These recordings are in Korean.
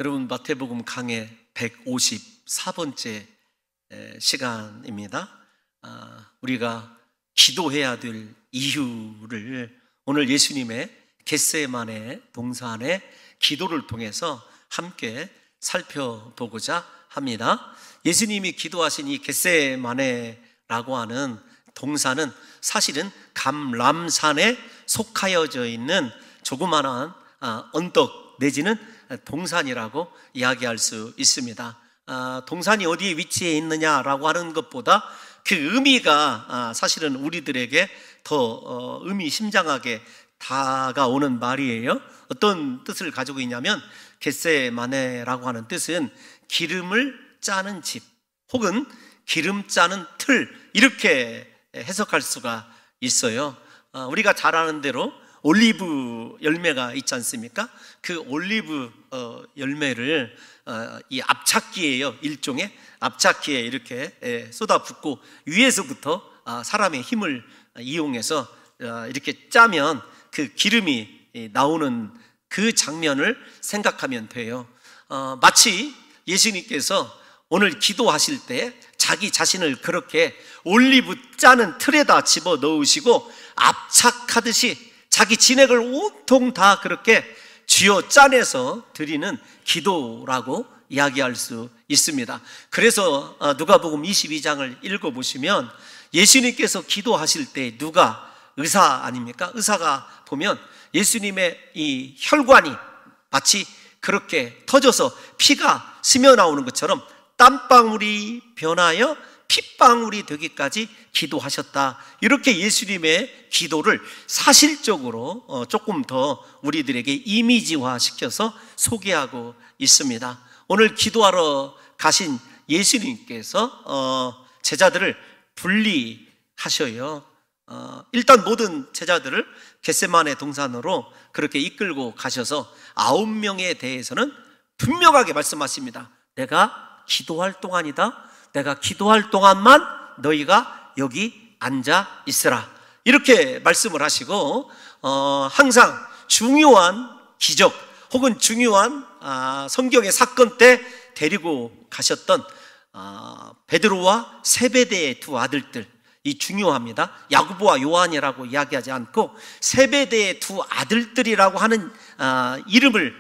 여러분, 마태복음 강해 154번째 시간입니다. 우리가 기도해야 될 이유를 오늘 예수님의 겟세마네 동산의 기도를 통해서 함께 살펴보고자 합니다. 예수님이 기도하신 이 겟세마네라고 하는 동산은 사실은 감람산에 속하여져 있는 조그마한 언덕 내지는 동산이라고 이야기할 수 있습니다. 동산이 어디에 위치해 있느냐라고 하는 것보다 그 의미가 사실은 우리들에게 더 의미심장하게 다가오는 말이에요. 어떤 뜻을 가지고 있냐면 겟세마네라고 하는 뜻은 기름을 짜는 집 혹은 기름 짜는 틀, 이렇게 해석할 수가 있어요. 우리가 잘 아는 대로 올리브 열매가 있지 않습니까? 그 올리브 열매를 이 압착기예요. 일종의 압착기에 이렇게 쏟아붓고 위에서부터 사람의 힘을 이용해서 이렇게 짜면 그 기름이 나오는 그 장면을 생각하면 돼요. 마치 예수님께서 오늘 기도하실 때 자기 자신을 그렇게 올리브 짜는 틀에다 집어 넣으시고 압착하듯이 자기 진액을 온통 다 그렇게 쥐어 짜내서 드리는 기도라고 이야기할 수 있습니다. 그래서 누가복음 22장을 읽어보시면 예수님께서 기도하실 때 누가 의사 아닙니까? 의사가 보면 예수님의 이 혈관이 마치 그렇게 터져서 피가 스며 나오는 것처럼 땀방울이 변하여 핏방울이 되기까지 기도하셨다. 이렇게 예수님의 기도를 사실적으로 조금 더 우리들에게 이미지화 시켜서 소개하고 있습니다. 오늘 기도하러 가신 예수님께서 제자들을 분리하셔요. 일단 모든 제자들을 겟세마네 동산으로 그렇게 이끌고 가셔서 9명에 대해서는 분명하게 말씀하십니다. 내가 기도할 동안이다. 내가 기도할 동안만 너희가 여기 앉아 있으라. 이렇게 말씀을 하시고 항상 중요한 기적 혹은 중요한 성경의 사건 때 데리고 가셨던 베드로와 세베대의 두 아들들, 이 중요합니다. 야고보와 요한이라고 이야기하지 않고 세베대의 두 아들들이라고 하는 이름을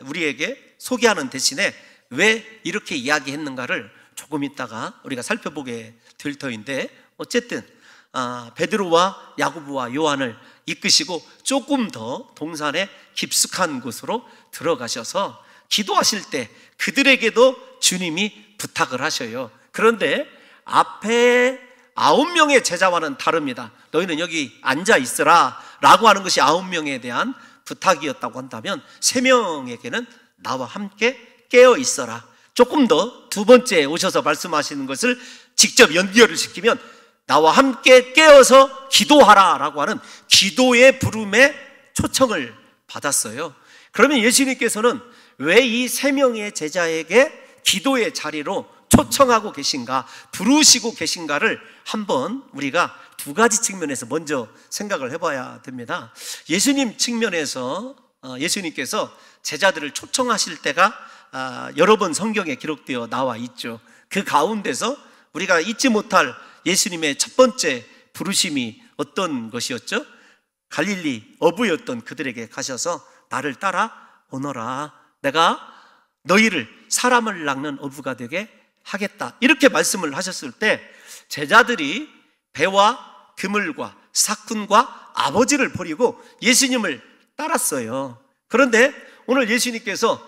우리에게 소개하는 대신에 왜 이렇게 이야기했는가를 조금 있다가 우리가 살펴보게 될 터인데, 어쨌든 베드로와 야고보와 요한을 이끄시고 조금 더 동산의 깊숙한 곳으로 들어가셔서 기도하실 때 그들에게도 주님이 부탁을 하셔요. 그런데 앞에 9명의 제자와는 다릅니다. 너희는 여기 앉아 있으라 라고 하는 것이 9명에 대한 부탁이었다고 한다면 3명에게는 나와 함께 깨어 있어라. 조금 더 두 번째 오셔서 말씀하시는 것을 직접 연결을 시키면 나와 함께 깨어서 기도하라 라고 하는 기도의 부름에 초청을 받았어요. 그러면 예수님께서는 왜 이 3명의 제자에게 기도의 자리로 초청하고 계신가, 부르시고 계신가를 한번 우리가 두 가지 측면에서 먼저 생각을 해봐야 됩니다. 예수님 측면에서 예수님께서 제자들을 초청하실 때가 여러 번 성경에 기록되어 나와 있죠. 그 가운데서 우리가 잊지 못할 예수님의 첫 번째 부르심이 어떤 것이었죠? 갈릴리 어부였던 그들에게 가셔서 나를 따라 오너라. 내가 너희를 사람을 낚는 어부가 되게 하겠다. 이렇게 말씀을 하셨을 때 제자들이 배와 그물과 사꾼과 아버지를 버리고 예수님을 따랐어요. 그런데 오늘 예수님께서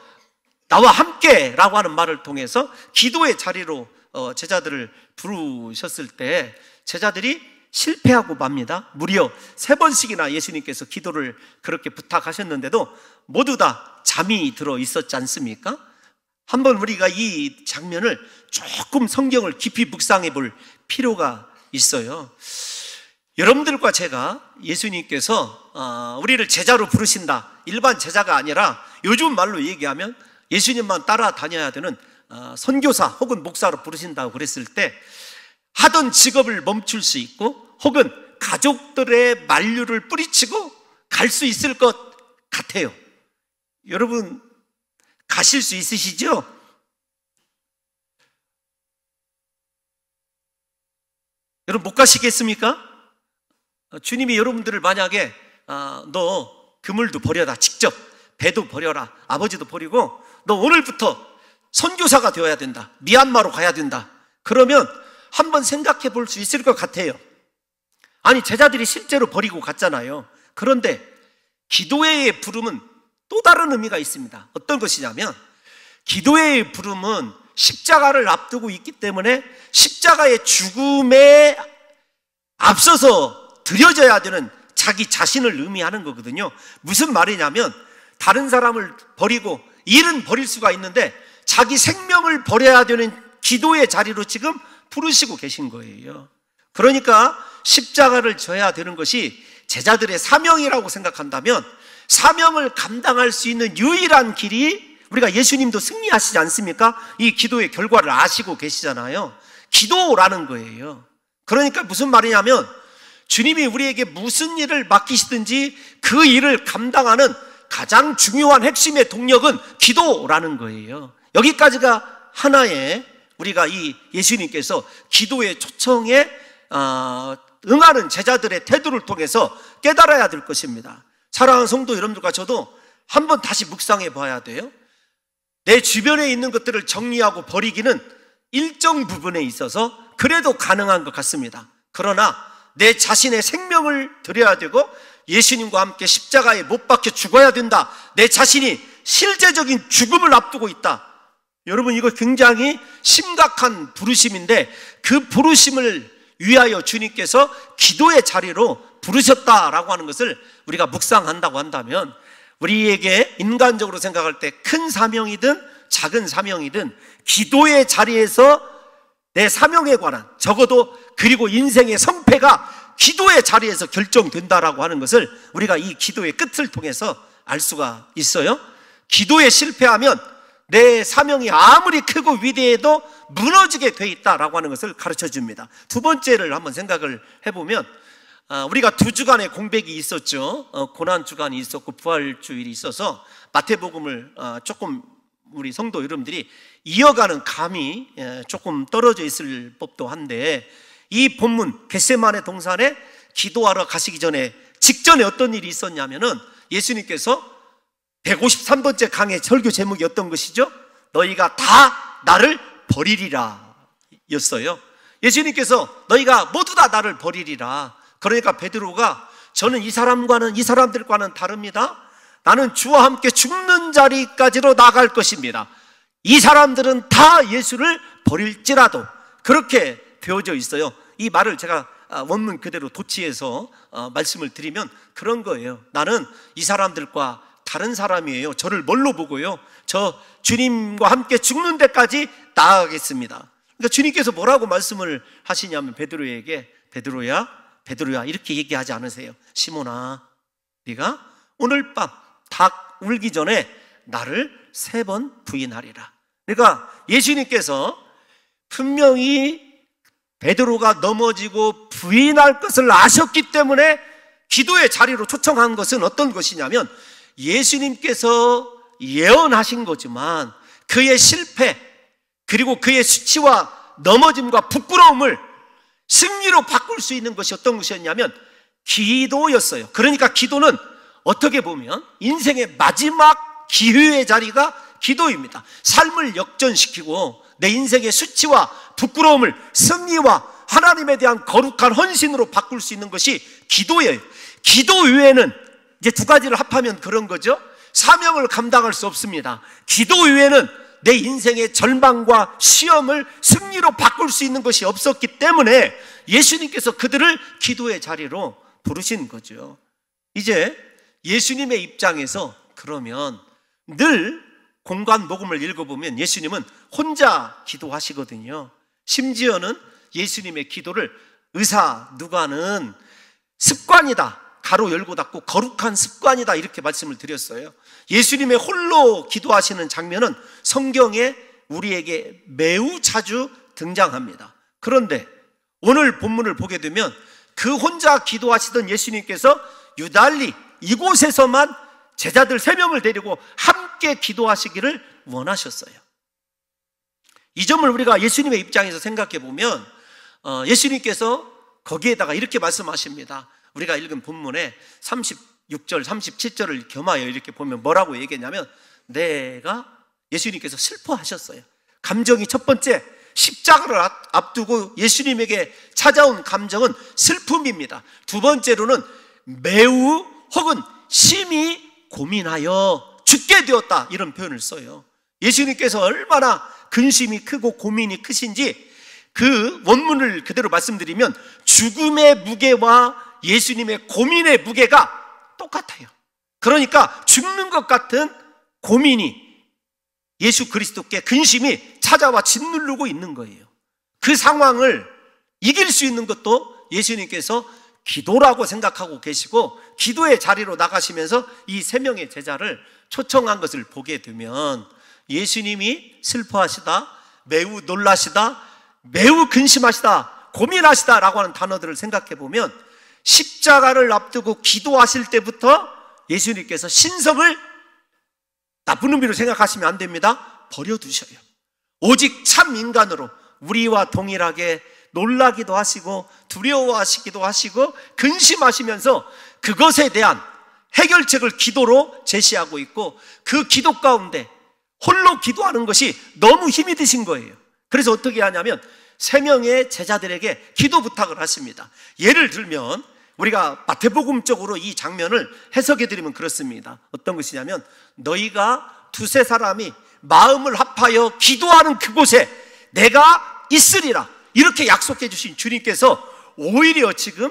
나와 함께 라고 하는 말을 통해서 기도의 자리로 제자들을 부르셨을 때 제자들이 실패하고 맙니다. 무려 3번씩이나 예수님께서 기도를 그렇게 부탁하셨는데도 모두 다 잠이 들어 있었지 않습니까? 한번 우리가 이 장면을 조금 성경을 깊이 묵상해 볼 필요가 있어요. 여러분들과 제가 예수님께서 우리를 제자로 부르신다, 일반 제자가 아니라 요즘 말로 얘기하면 예수님만 따라다녀야 되는 선교사 혹은 목사로 부르신다고 그랬을 때 하던 직업을 멈출 수 있고 혹은 가족들의 만류를 뿌리치고 갈 수 있을 것 같아요. 여러분, 가실 수 있으시죠? 여러분 못 가시겠습니까? 주님이 여러분들을 만약에 너 그물도 버려라, 직접 배도 버려라, 아버지도 버리고 너 오늘부터 선교사가 되어야 된다, 미얀마로 가야 된다, 그러면 한번 생각해 볼 수 있을 것 같아요. 아니 제자들이 실제로 버리고 갔잖아요. 그런데 기도회의 부름은 또 다른 의미가 있습니다. 어떤 것이냐면 기도회의 부름은 십자가를 앞두고 있기 때문에 십자가의 죽음에 앞서서 드려져야 되는 자기 자신을 의미하는 거거든요. 무슨 말이냐면 다른 사람을 버리고 일은 버릴 수가 있는데 자기 생명을 버려야 되는 기도의 자리로 지금 부르시고 계신 거예요. 그러니까 십자가를 져야 되는 것이 제자들의 사명이라고 생각한다면 사명을 감당할 수 있는 유일한 길이, 우리가 예수님도 승리하시지 않습니까? 이 기도의 결과를 아시고 계시잖아요. 기도라는 거예요. 그러니까 무슨 말이냐면 주님이 우리에게 무슨 일을 맡기시든지 그 일을 감당하는 가장 중요한 핵심의 동력은 기도라는 거예요. 여기까지가 하나의 우리가 이 예수님께서 기도의 초청에 응하는 제자들의 태도를 통해서 깨달아야 될 것입니다. 사랑하는 성도 여러분들과 저도 한번 다시 묵상해 봐야 돼요. 내 주변에 있는 것들을 정리하고 버리기는 일정 부분에 있어서 그래도 가능한 것 같습니다. 그러나 내 자신의 생명을 드려야 되고 예수님과 함께 십자가에 못 박혀 죽어야 된다, 내 자신이 실제적인 죽음을 앞두고 있다, 여러분 이거 굉장히 심각한 부르심인데 그 부르심을 위하여 주님께서 기도의 자리로 부르셨다라고 하는 것을 우리가 묵상한다고 한다면 우리에게 인간적으로 생각할 때 큰 사명이든 작은 사명이든 기도의 자리에서 내 사명에 관한, 적어도 그리고 인생의 성패가 기도의 자리에서 결정된다라고 하는 것을 우리가 이 기도의 끝을 통해서 알 수가 있어요. 기도에 실패하면 내 사명이 아무리 크고 위대해도 무너지게 돼 있다라고 하는 것을 가르쳐 줍니다. 두 번째를 한번 생각을 해보면 우리가 2주간의 공백이 있었죠. 고난주간이 있었고 부활주일이 있어서 마태복음을 조금 우리 성도 여러분들이 이어가는 감이 조금 떨어져 있을 법도 한데, 이 본문 겟세마네 동산에 기도하러 가시기 전에 직전에 어떤 일이 있었냐면은 예수님께서 153번째 강의 설교 제목이 어떤 것이죠? 너희가 다 나를 버리리라 였어요. 예수님께서 너희가 모두 다 나를 버리리라. 그러니까 베드로가 저는 이 사람들과는 다릅니다. 나는 주와 함께 죽는 자리까지로 나갈 것입니다. 이 사람들은 다 예수를 버릴지라도, 그렇게 되어져 있어요. 이 말을 제가 원문 그대로 도치해서 말씀을 드리면 그런 거예요. 나는 이 사람들과 다른 사람이에요. 저를 뭘로 보고요? 저 주님과 함께 죽는 데까지 나아가겠습니다. 그러니까 주님께서 뭐라고 말씀을 하시냐면 베드로에게 베드로야 이렇게 얘기하지 않으세요. 시몬아, 네가 오늘 밤 닭 울기 전에 나를 3번 부인하리라. 그러니까 예수님께서 분명히 베드로가 넘어지고 부인할 것을 아셨기 때문에 기도의 자리로 초청한 것은 어떤 것이냐면 예수님께서 예언하신 거지만 그의 실패 그리고 그의 수치와 넘어짐과 부끄러움을 승리로 바꿀 수 있는 것이 어떤 것이었냐면 기도였어요. 그러니까 기도는 어떻게 보면 인생의 마지막 기회의 자리가 기도입니다. 삶을 역전시키고 내 인생의 수치와 부끄러움을 승리와 하나님에 대한 거룩한 헌신으로 바꿀 수 있는 것이 기도예요. 기도 외에는 이제 2가지를 합하면 그런 거죠. 사명을 감당할 수 없습니다. 기도 외에는 내 인생의 절망과 시험을 승리로 바꿀 수 있는 것이 없었기 때문에 예수님께서 그들을 기도의 자리로 부르신 거죠. 이제 예수님의 입장에서 그러면 늘 공관 복음을 읽어보면 예수님은 혼자 기도하시거든요. 심지어는 예수님의 기도를 누가는 습관이다, 가로 열고 닫고 거룩한 습관이다, 이렇게 말씀을 드렸어요. 예수님의 홀로 기도하시는 장면은 성경에 우리에게 매우 자주 등장합니다. 그런데 오늘 본문을 보게 되면 그 혼자 기도하시던 예수님께서 유달리 이곳에서만 제자들 3명을 데리고 함께 기도하시기를 원하셨어요. 이 점을 우리가 예수님의 입장에서 생각해 보면 예수님께서 거기에다가 이렇게 말씀하십니다. 우리가 읽은 본문에 36절, 37절을 겸하여 이렇게 보면 뭐라고 얘기했냐면, 예수님께서 슬퍼하셨어요. 감정이 첫 번째, 십자가를 앞두고 예수님에게 찾아온 감정은 슬픔입니다. 두 번째로는 매우 혹은 심히 고민하여 죽게 되었다, 이런 표현을 써요. 예수님께서 얼마나 근심이 크고 고민이 크신지 그 원문을 그대로 말씀드리면 죽음의 무게와 예수님의 고민의 무게가 똑같아요. 그러니까 죽는 것 같은 고민이, 예수 그리스도께 근심이 찾아와 짓누르고 있는 거예요. 그 상황을 이길 수 있는 것도 예수님께서 기도라고 생각하고 계시고, 기도의 자리로 나가시면서 이 세 명의 제자를 초청한 것을 보게 되면 예수님이 슬퍼하시다, 매우 놀라시다, 매우 근심하시다, 고민하시다 라고 하는 단어들을 생각해 보면 십자가를 앞두고 기도하실 때부터 예수님께서 신성을 나쁜 의미로 생각하시면 안 됩니다. 버려두셔요. 오직 참 인간으로 우리와 동일하게 놀라기도 하시고 두려워하시기도 하시고 근심하시면서 그것에 대한 해결책을 기도로 제시하고 있고, 그 기도 가운데 홀로 기도하는 것이 너무 힘이 드신 거예요. 그래서 어떻게 하냐면 세 명의 제자들에게 기도 부탁을 하십니다. 예를 들면 우리가 마태복음 쪽으로 이 장면을 해석해 드리면 그렇습니다. 어떤 것이냐면, 너희가 두세 사람이 마음을 합하여 기도하는 그곳에 내가 있으리라, 이렇게 약속해 주신 주님께서 오히려 지금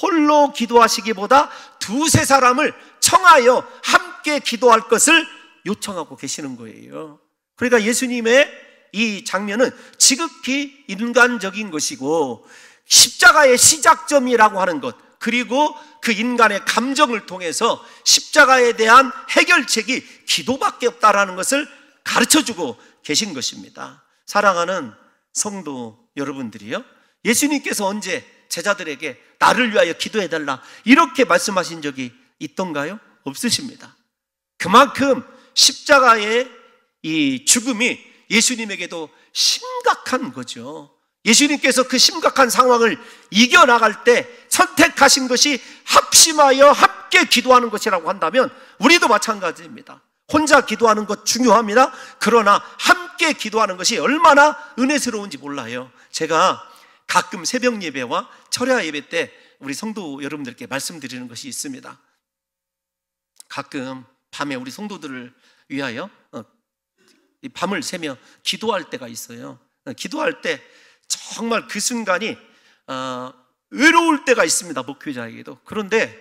홀로 기도하시기보다 두세 사람을 청하여 함께 기도할 것을 요청하고 계시는 거예요. 그러니까 예수님의 이 장면은 지극히 인간적인 것이고, 십자가의 시작점이라고 하는 것, 그리고 그 인간의 감정을 통해서 십자가에 대한 해결책이 기도밖에 없다라는 것을 가르쳐주고 계신 것입니다. 사랑하는 성도 여러분들이요, 예수님께서 언제 제자들에게 나를 위하여 기도해달라 이렇게 말씀하신 적이 있던가요? 없으십니다. 그만큼 십자가의 이 죽음이 예수님에게도 심각한 거죠. 예수님께서 그 심각한 상황을 이겨나갈 때 선택하신 것이 합심하여 함께 기도하는 것이라고 한다면 우리도 마찬가지입니다. 혼자 기도하는 것 중요합니다. 그러나 함께 기도하는 것이 얼마나 은혜스러운지 몰라요. 제가 가끔 새벽 예배와 철야 예배 때 우리 성도 여러분들께 말씀드리는 것이 있습니다. 가끔 밤에 우리 성도들을 위하여 밤을 새며 기도할 때가 있어요. 기도할 때 정말 그 순간이 외로울 때가 있습니다, 목회자에게도. 그런데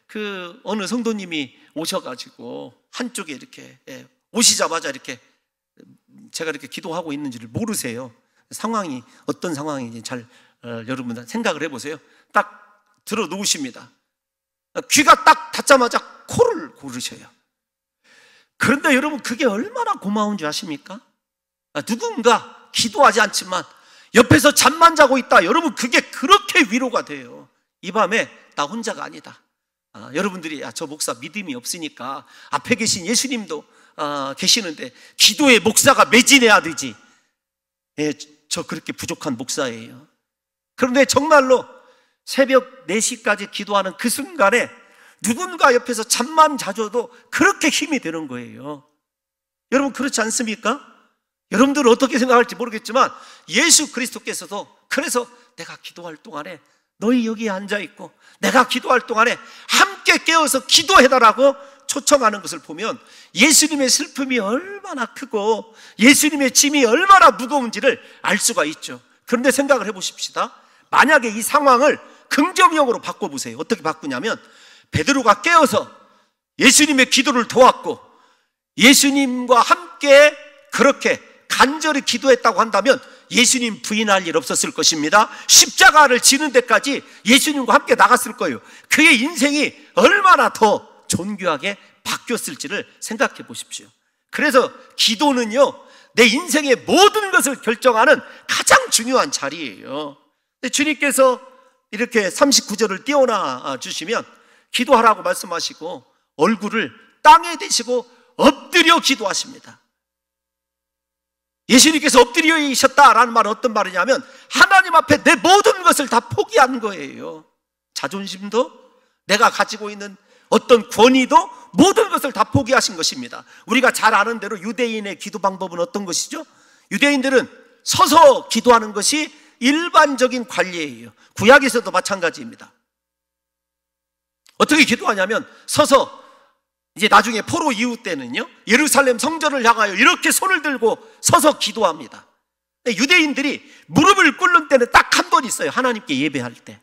그 어느 성도님이 오셔가지고 한쪽에 이렇게 오시자마자 이렇게 제가 이렇게 기도하고 있는지를 모르세요. 상황이 어떤 상황인지 잘 여러분들 생각을 해보세요. 딱 들어 놓으십니다. 귀가 딱 닫자마자 코를 고르셔요. 그런데 여러분, 그게 얼마나 고마운 줄 아십니까? 누군가 기도하지 않지만 옆에서 잠만 자고 있다, 여러분 그게 그렇게 위로가 돼요. 이 밤에 나 혼자가 아니다. 여러분들이 저 목사 믿음이 없으니까 앞에 계신 예수님도 계시는데 기도에 목사가 매진해야 되지. 저 그렇게 부족한 목사예요. 그런데 정말로 새벽 4시까지 기도하는 그 순간에 누군가 옆에서 잠만 자줘도 그렇게 힘이 되는 거예요. 여러분 그렇지 않습니까? 여러분들은 어떻게 생각할지 모르겠지만 예수 그리스도께서도 그래서 내가 기도할 동안에 너희 여기에 앉아있고 내가 기도할 동안에 함께 깨어서 기도해달라고 초청하는 것을 보면 예수님의 슬픔이 얼마나 크고 예수님의 짐이 얼마나 무거운지를 알 수가 있죠. 그런데 생각을 해보십시다. 만약에 이 상황을 긍정형으로 바꿔보세요. 어떻게 바꾸냐면 베드로가 깨어서 예수님의 기도를 도왔고 예수님과 함께 그렇게 간절히 기도했다고 한다면 예수님 부인할 일 없었을 것입니다. 십자가를 지는 데까지 예수님과 함께 나갔을 거예요. 그의 인생이 얼마나 더 존귀하게 바뀌었을지를 생각해 보십시오. 그래서 기도는요, 내 인생의 모든 것을 결정하는 가장 중요한 자리예요. 근데 주님께서 이렇게 39절을 띄워놔 주시면 기도하라고 말씀하시고 얼굴을 땅에 대시고 엎드려 기도하십니다. 예수님께서 엎드리셨다라는 말은 어떤 말이냐면 하나님 앞에 내 모든 것을 다 포기한 거예요. 자존심도, 내가 가지고 있는 어떤 권위도, 모든 것을 다 포기하신 것입니다. 우리가 잘 아는 대로 유대인의 기도 방법은 어떤 것이죠? 유대인들은 서서 기도하는 것이 일반적인 관례예요. 구약에서도 마찬가지입니다. 어떻게 기도하냐면 서서, 이제 나중에 포로 이후 때는요, 예루살렘 성전을 향하여 이렇게 손을 들고 서서 기도합니다. 유대인들이 무릎을 꿇는 때는 딱 한 번 있어요. 하나님께 예배할 때.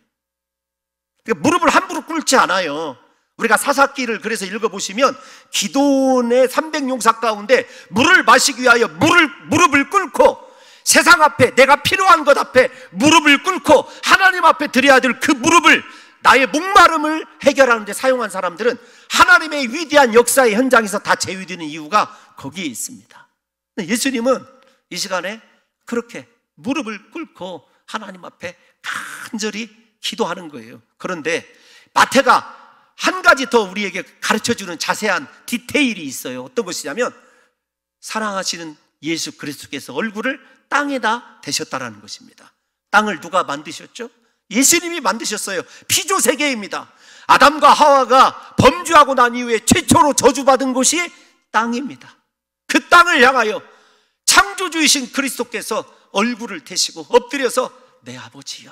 그러니까 무릎을 함부로 꿇지 않아요. 우리가 사사기를 그래서 읽어보시면 기도원의 300용사 가운데 물을 마시기 위하여 무릎을 꿇고, 세상 앞에, 내가 필요한 것 앞에 무릎을 꿇고 하나님 앞에 드려야 될 그 무릎을, 나의 목마름을 해결하는 데 사용한 사람들은 하나님의 위대한 역사의 현장에서 다 제외되는 이유가 거기에 있습니다. 예수님은 이 시간에 그렇게 무릎을 꿇고 하나님 앞에 간절히 기도하는 거예요. 그런데 마태가 한 가지 더 우리에게 가르쳐주는 자세한 디테일이 있어요. 어떤 것이냐면 사랑하시는 예수 그리스도께서 얼굴을 땅에다 대셨다라는 것입니다. 땅을 누가 만드셨죠? 예수님이 만드셨어요. 피조 세계입니다. 아담과 하와가 범죄하고 난 이후에 최초로 저주받은 곳이 땅입니다. 그 땅을 향하여 창조주이신 그리스도께서 얼굴을 대시고 엎드려서 내 아버지여,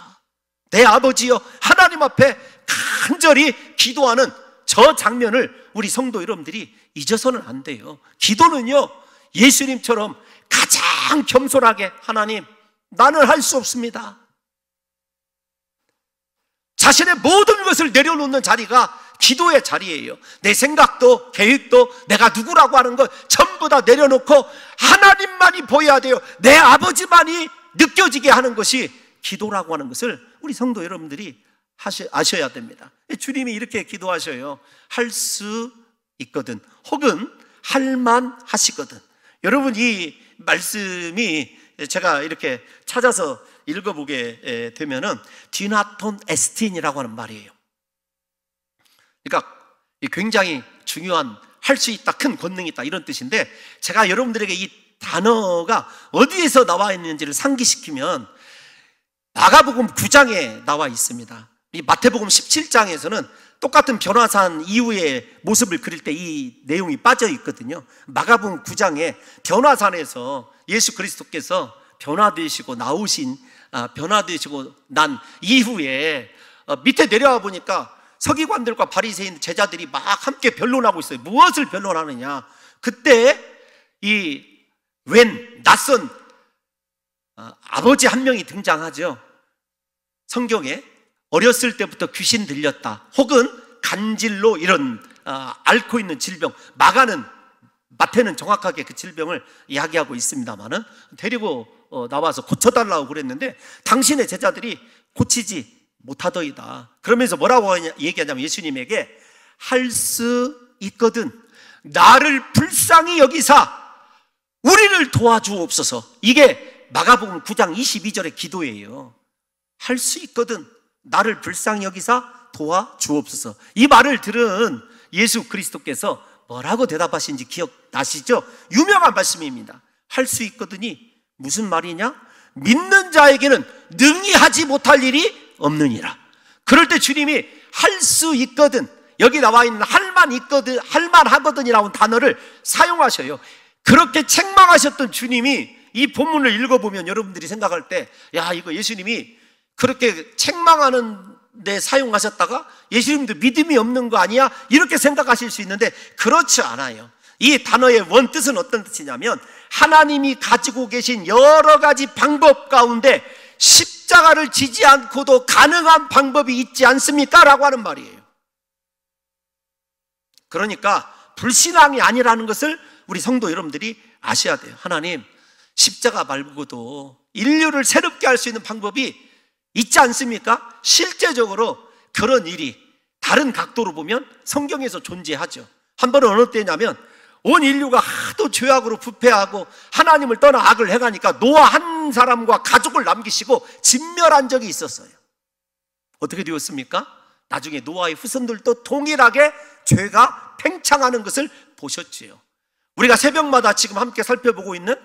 내 아버지여, 하나님 앞에 간절히 기도하는 저 장면을 우리 성도 여러분들이 잊어서는 안 돼요. 기도는요, 예수님처럼 가장 겸손하게, 하나님, 나는 할 수 없습니다. 자신의 모든 것을 내려놓는 자리가 기도의 자리예요. 내 생각도 계획도 내가 누구라고 하는 것 전부 다 내려놓고 하나님만이 보여야 돼요. 내 아버지만이 느껴지게 하는 것이 기도라고 하는 것을 우리 성도 여러분들이 아셔야 됩니다. 주님이 이렇게 기도하셔요. 할 수 있거든, 혹은 할만 하시거든. 여러분, 이 말씀이 제가 이렇게 찾아서 읽어보게 되면은 디나톤 에스틴이라고 하는 말이에요. 그러니까 굉장히 중요한, 할 수 있다, 큰 권능이 있다, 이런 뜻인데, 제가 여러분들에게 이 단어가 어디에서 나와 있는지를 상기시키면 마가복음 9장에 나와 있습니다. 이 마태복음 17장에서는 똑같은 변화산 이후의 모습을 그릴 때 이 내용이 빠져 있거든요. 마가복음 9장에 변화산에서 예수 그리스도께서 변화되시고 난 이후에 밑에 내려와 보니까 서기관들과 바리새인 제자들이 막 함께 변론하고 있어요. 무엇을 변론하느냐? 그때 이 낯선 아버지 한 명이 등장하죠. 성경에 어렸을 때부터 귀신 들렸다, 혹은 간질로 이런 앓고 있는 질병, 마태는 정확하게 그 질병을 이야기하고 있습니다만은 데리고 나와서 고쳐달라고 그랬는데 당신의 제자들이 고치지 못하더이다. 그러면서 뭐라고 얘기하냐면 예수님에게 할 수 있거든 나를 불쌍히 여기사 우리를 도와주옵소서. 이게 마가복음 9장 22절의 기도예요. 할 수 있거든 나를 불쌍히 여기사 도와주옵소서. 이 말을 들은 예수 그리스도께서 뭐라고 대답하신지 기억나시죠? 유명한 말씀입니다. 할 수 있거든이 무슨 말이냐? 믿는 자에게는 능히 하지 못할 일이 없느니라. 그럴 때 주님이 할 수 있거든, 여기 나와 있는 할만 있거든, 할만 하거든이라는 단어를 사용하셔요. 그렇게 책망하셨던 주님이 이 본문을 읽어보면 여러분들이 생각할 때, 야, 이거 예수님이 그렇게 책망하는 데 사용하셨다가 예수님도 믿음이 없는 거 아니야? 이렇게 생각하실 수 있는데 그렇지 않아요. 이 단어의 원뜻은 어떤 뜻이냐면 하나님이 가지고 계신 여러 가지 방법 가운데 십자가를 지지 않고도 가능한 방법이 있지 않습니까? 라고 하는 말이에요. 그러니까 불신앙이 아니라는 것을 우리 성도 여러분들이 아셔야 돼요. 하나님, 십자가 말고도 인류를 새롭게 할 수 있는 방법이 있지 않습니까? 실제적으로 그런 일이 다른 각도로 보면 성경에서 존재하죠. 한 번은 어느 때냐면 온 인류가 하도 죄악으로 부패하고 하나님을 떠나 악을 행하니까 노아 한 사람과 가족을 남기시고 진멸한 적이 있었어요. 어떻게 되었습니까? 나중에 노아의 후손들도 동일하게 죄가 팽창하는 것을 보셨지요. 우리가 새벽마다 지금 함께 살펴보고 있는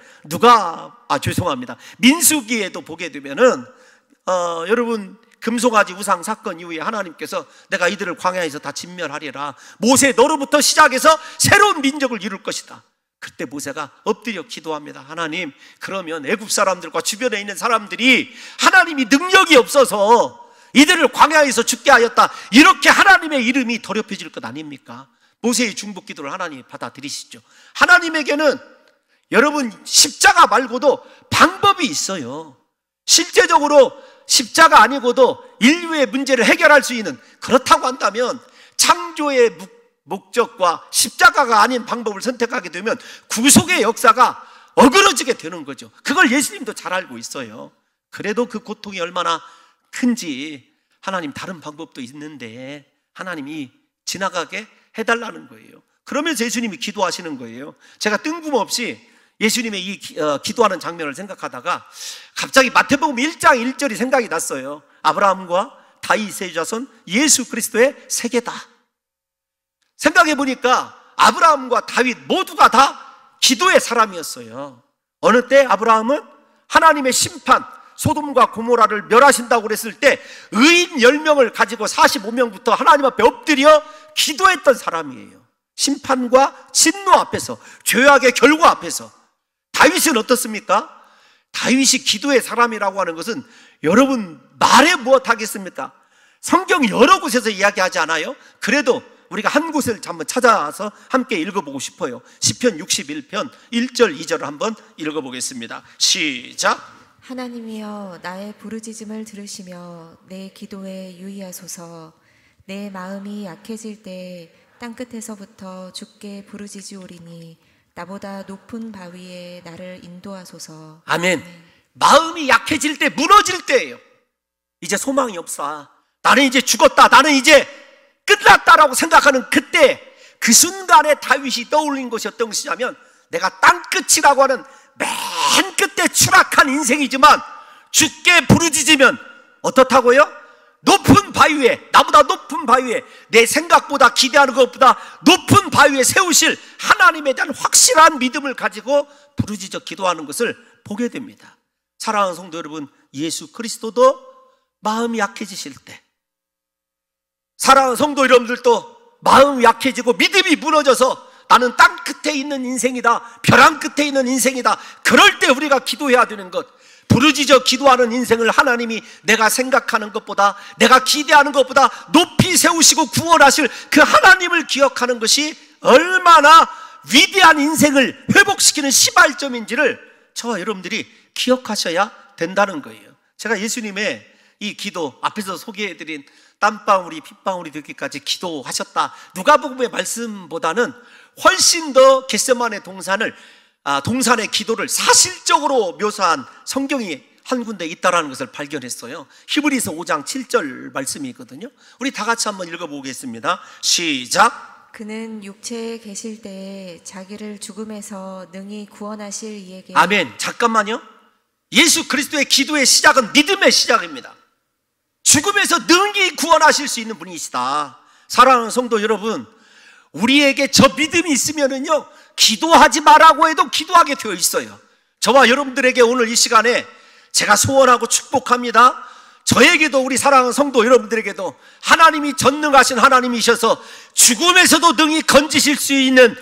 민수기에도 보게 되면은 여러분 금송아지 우상 사건 이후에 하나님께서 내가 이들을 광야에서 다 진멸하리라, 모세 너로부터 시작해서 새로운 민족을 이룰 것이다. 그때 모세가 엎드려 기도합니다. 하나님, 그러면 애굽 사람들과 주변에 있는 사람들이 하나님이 능력이 없어서 이들을 광야에서 죽게 하였다, 이렇게 하나님의 이름이 더럽혀질 것 아닙니까? 모세의 중보 기도를 하나님이 받아들이시죠. 하나님에게는 여러분 십자가 말고도 방법이 있어요. 실제적으로 십자가 아니고도 인류의 문제를 해결할 수 있는, 그렇다고 한다면 창조의 목적과 십자가가 아닌 방법을 선택하게 되면 구속의 역사가 어그러지게 되는 거죠. 그걸 예수님도 잘 알고 있어요. 그래도 그 고통이 얼마나 큰지 하나님 다른 방법도 있는데 하나님이 지나가게 해달라는 거예요. 그러면서 예수님이 기도하시는 거예요. 제가 뜬금없이 예수님의 이 기도하는 장면을 생각하다가 갑자기 마태복음 1장 1절이 생각이 났어요. 아브라함과 다윗의 자손 예수 그리스도의 세계다. 생각해 보니까 아브라함과 다윗 모두가 다 기도의 사람이었어요. 어느 때 아브라함은 하나님의 심판, 소돔과 고모라를 멸하신다고 그랬을 때 의인 10명을 가지고 45명부터 하나님 앞에 엎드려 기도했던 사람이에요. 심판과 진노 앞에서, 죄악의 결과 앞에서. 다윗은 어떻습니까? 다윗이 기도의 사람이라고 하는 것은 여러분 말에 무엇하겠습니까? 성경 여러 곳에서 이야기하지 않아요? 그래도 우리가 한 곳을 한번 찾아서 함께 읽어보고 싶어요. 시편 61편 1절 2절을 한번 읽어보겠습니다. 시작. 하나님이여 나의 부르짖음을 들으시며 내 기도에 유의하소서. 내 마음이 약해질 때 땅끝에서부터 주께 부르짖으오리니 나보다 높은 바위에 나를 인도하소서. 아멘. 마음이 약해질 때, 무너질 때예요. 이제 소망이 없어, 나는 이제 죽었다, 나는 이제 끝났다라고 생각하는 그때, 그 순간에 다윗이 떠올린 것이 어떤 것이냐면, 내가 땅끝이라고 하는 맨 끝에 추락한 인생이지만 주께 부르짖으면 어떻다고요? 높은 바위에, 나보다 높은 바위에, 내 생각보다 기대하는 것보다 높은 바위에 세우실 하나님에 대한 확실한 믿음을 가지고 부르짖어 기도하는 것을 보게 됩니다. 사랑하는 성도 여러분, 예수 그리스도도 마음이 약해지실 때, 사랑하는 성도 여러분들도 마음이 약해지고 믿음이 무너져서 나는 땅 끝에 있는 인생이다, 벼랑 끝에 있는 인생이다, 그럴 때 우리가 기도해야 되는 것, 부르짖어 기도하는 인생을 하나님이 내가 생각하는 것보다, 내가 기대하는 것보다 높이 세우시고 구원하실 그 하나님을 기억하는 것이 얼마나 위대한 인생을 회복시키는 시발점인지를 저와 여러분들이 기억하셔야 된다는 거예요. 제가 예수님의 이 기도 앞에서 소개해드린 땀방울이 핏방울이 되기까지 기도하셨다, 누가복음의 말씀보다는 훨씬 더 겟세마네 동산의 기도를 사실적으로 묘사한 성경이 한 군데 있다라는 것을 발견했어요. 히브리서 5장 7절 말씀이거든요. 우리 다 같이 한번 읽어보겠습니다. 시작. 그는 육체에 계실 때에 자기를 죽음에서 능히 구원하실 이에게. 아멘. 잠깐만요. 예수 그리스도의 기도의 시작은 믿음의 시작입니다. 죽음에서 능히 구원하실 수 있는 분이시다. 사랑하는 성도 여러분, 우리에게 저 믿음이 있으면은요, 기도하지 말라고 해도 기도하게 되어 있어요. 저와 여러분들에게 오늘 이 시간에 제가 소원하고 축복합니다. 저에게도, 우리 사랑하는 성도 여러분들에게도 하나님이 전능하신 하나님이셔서 죽음에서도 능히 건지실 수 있는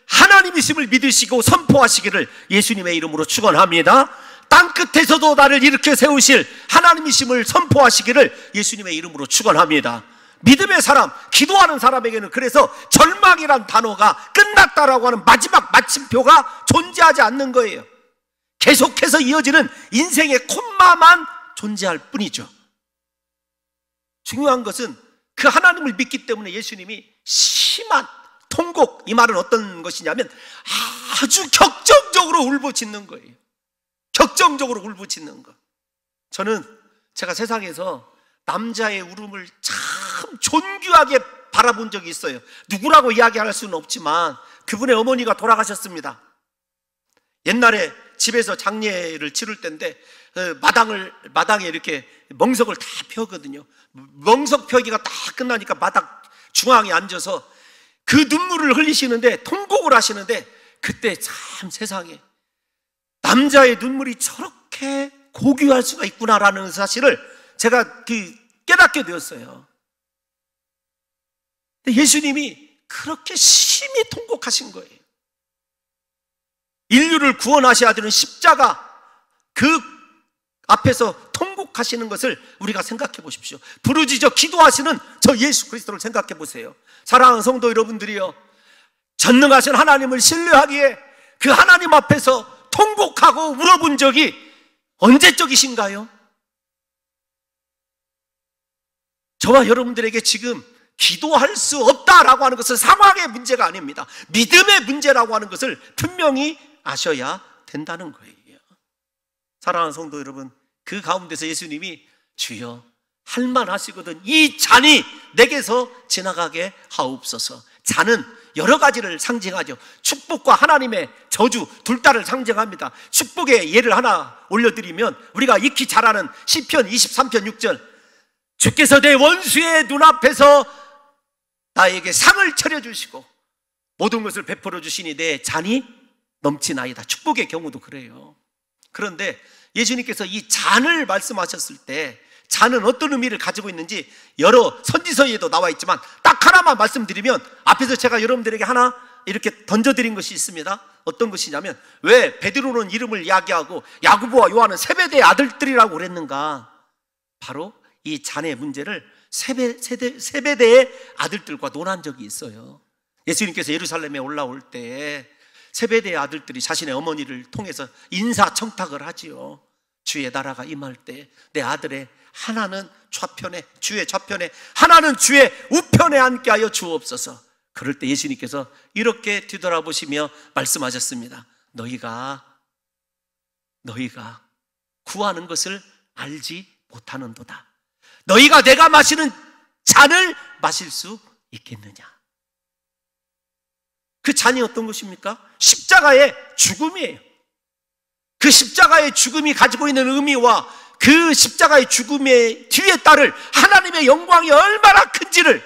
하나님이심을 믿으시고 선포하시기를 예수님의 이름으로 축원합니다. 땅끝에서도 나를 일으켜 세우실 하나님이심을 선포하시기를 예수님의 이름으로 축원합니다. 믿음의 사람, 기도하는 사람에게는 그래서 절망이란 단어가, 끝났다라고 하는 마지막 마침표가 존재하지 않는 거예요. 계속해서 이어지는 인생의 콤마만 존재할 뿐이죠. 중요한 것은 그 하나님을 믿기 때문에 예수님이 심한 통곡, 이 말은 어떤 것이냐면 아주 격정적으로 울부짖는 거예요. 격정적으로 울부짖는 것. 저는 제가 세상에서 남자의 울음을 참 존귀하게 바라본 적이 있어요. 누구라고 이야기할 수는 없지만 그분의 어머니가 돌아가셨습니다. 옛날에 집에서 장례를 치를 때인데 마당에 이렇게 멍석을 다 펴거든요. 멍석 펴기가 딱 끝나니까 마당 중앙에 앉아서 그 눈물을 흘리시는데, 통곡을 하시는데 그때 참 세상에 남자의 눈물이 저렇게 고귀할 수가 있구나라는 사실을 제가 깨닫게 되었어요. 예수님이 그렇게 심히 통곡하신 거예요. 인류를 구원하셔야 되는 십자가 그 앞에서 통곡하시는 것을 우리가 생각해 보십시오. 부르짖어 기도하시는 저 예수 그리스도를 생각해 보세요. 사랑하는 성도 여러분들이요, 전능하신 하나님을 신뢰하기에 그 하나님 앞에서 통곡하고 울어본 적이 언제적이신가요? 저와 여러분들에게 지금 기도할 수 없다라고 하는 것은 상황의 문제가 아닙니다. 믿음의 문제라고 하는 것을 분명히 아셔야 된다는 거예요. 사랑하는 성도 여러분, 그 가운데서 예수님이 주여 할만하시거든 이 잔이 내게서 지나가게 하옵소서. 잔은 여러 가지를 상징하죠. 축복과 하나님의 저주 둘 다를 상징합니다. 축복의 예를 하나 올려드리면 우리가 익히 잘 아는 시편 23편 6절, 주께서 내 원수의 눈앞에서 나에게 상을 차려주시고 모든 것을 베풀어 주시니 내 잔이 넘치나이다. 축복의 경우도 그래요. 그런데 예수님께서 이 잔을 말씀하셨을 때 잔은 어떤 의미를 가지고 있는지 여러 선지서에도 나와 있지만 딱 하나만 말씀드리면, 앞에서 제가 여러분들에게 하나 이렇게 던져드린 것이 있습니다. 어떤 것이냐면, 왜 베드로는 이름을 이야기하고 야고보와 요한은 세베대의 아들들이라고 그랬는가? 바로 이 잔의 문제를 세베대의 아들들과 논한 적이 있어요. 예수님께서 예루살렘에 올라올 때 세베대의 아들들이 자신의 어머니를 통해서 인사청탁을 하지요. 주의 나라가 임할 때 내 아들의 하나는 좌편에, 주의 좌편에, 하나는 주의 우편에 앉게 하여 주옵소서. 그럴 때 예수님께서 이렇게 뒤돌아보시며 말씀하셨습니다. 너희가 구하는 것을 알지 못하는도다. 너희가 내가 마시는 잔을 마실 수 있겠느냐? 그 잔이 어떤 것입니까? 십자가의 죽음이에요. 그 십자가의 죽음이 가지고 있는 의미와 그 십자가의 죽음의 뒤에 따를 하나님의 영광이 얼마나 큰지를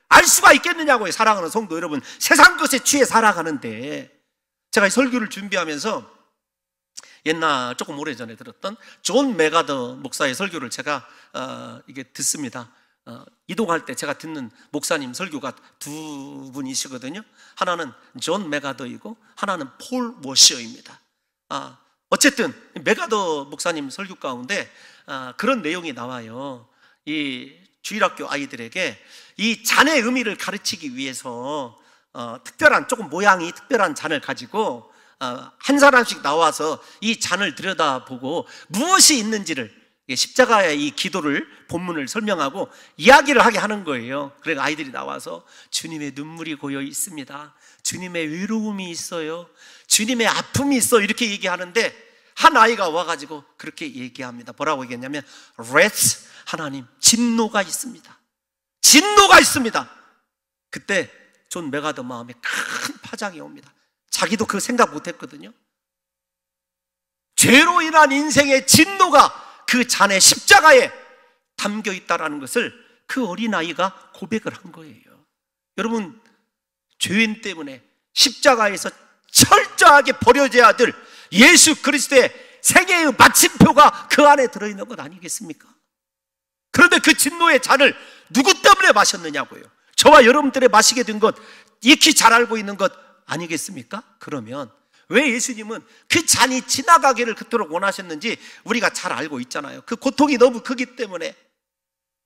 알 수가 있겠느냐고요. 사랑하는 성도 여러분, 세상 것에 취해 살아가는데, 제가 이 설교를 준비하면서 옛날 조금 오래전에 들었던 존 메가더 목사의 설교를 제가 이게 듣습니다. 이동할 때 제가 듣는 목사님 설교가 두 분이시거든요. 하나는 존 메가더이고 하나는 폴 워셔입니다. 어쨌든 메가더 목사님 설교 가운데 그런 내용이 나와요. 이 주일학교 아이들에게 이 잔의 의미를 가르치기 위해서 특별한, 조금 모양이 특별한 잔을 가지고 한 사람씩 나와서 이 잔을 들여다보고 무엇이 있는지를, 십자가의 이 기도를, 본문을 설명하고 이야기를 하게 하는 거예요. 그래서 아이들이 나와서 주님의 눈물이 고여 있습니다, 주님의 외로움이 있어요, 주님의 아픔이 있어, 이렇게 얘기하는데 한 아이가 와가지고 그렇게 얘기합니다. 뭐라고 얘기했냐면, wrath, 하나님 진노가 있습니다, 진노가 있습니다. 그때 존 메가더 마음에 큰 파장이 옵니다. 자기도 그 생각 못했거든요. 죄로 인한 인생의 진노가 그 잔의 십자가에 담겨 있다라는 것을 그 어린아이가 고백을 한 거예요. 여러분, 죄인 때문에 십자가에서 철저하게 버려져야 될 예수 그리스도의 생애의 마침표가 그 안에 들어있는 것 아니겠습니까? 그런데 그 진노의 잔을 누구 때문에 마셨느냐고요. 저와 여러분들의 마시게 된 것 익히 잘 알고 있는 것 아니겠습니까? 그러면 왜 예수님은 그 잔이 지나가기를 그토록 원하셨는지 우리가 잘 알고 있잖아요. 그 고통이 너무 크기 때문에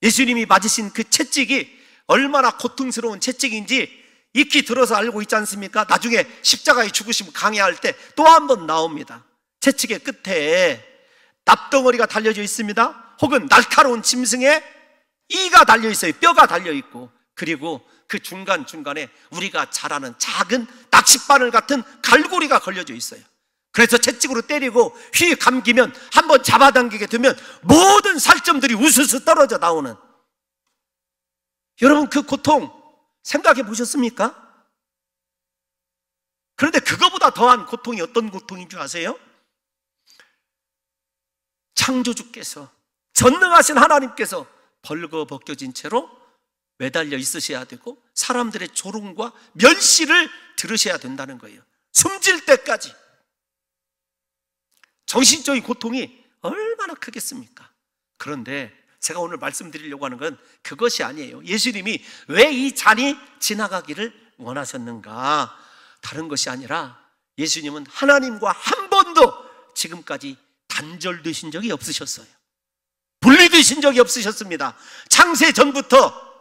예수님이 맞으신 그 채찍이 얼마나 고통스러운 채찍인지 익히 들어서 알고 있지 않습니까? 나중에 십자가의 죽으심 강해할 때 또 한 번 나옵니다. 채찍의 끝에 납덩어리가 달려져 있습니다. 혹은 날카로운 짐승의 이가 달려 있어요. 뼈가 달려 있고, 그리고 그 중간중간에 우리가 잘 아는 작은 낚싯바늘 같은 갈고리가 걸려져 있어요. 그래서 채찍으로 때리고 휘 감기면, 한번 잡아당기게 되면 모든 살점들이 우수수 떨어져 나오는, 여러분 그 고통 생각해 보셨습니까? 그런데 그거보다 더한 고통이 어떤 고통인 줄 아세요? 창조주께서, 전능하신 하나님께서 벌거벗겨진 채로 매달려 있으셔야 되고 사람들의 조롱과 멸시를 들으셔야 된다는 거예요. 숨질 때까지. 정신적인 고통이 얼마나 크겠습니까? 그런데 제가 오늘 말씀드리려고 하는 건 그것이 아니에요. 예수님이 왜 이 잔이 지나가기를 원하셨는가? 다른 것이 아니라 예수님은 하나님과 한 번도 지금까지 단절되신 적이 없으셨어요. 분리되신 적이 없으셨습니다. 창세 전부터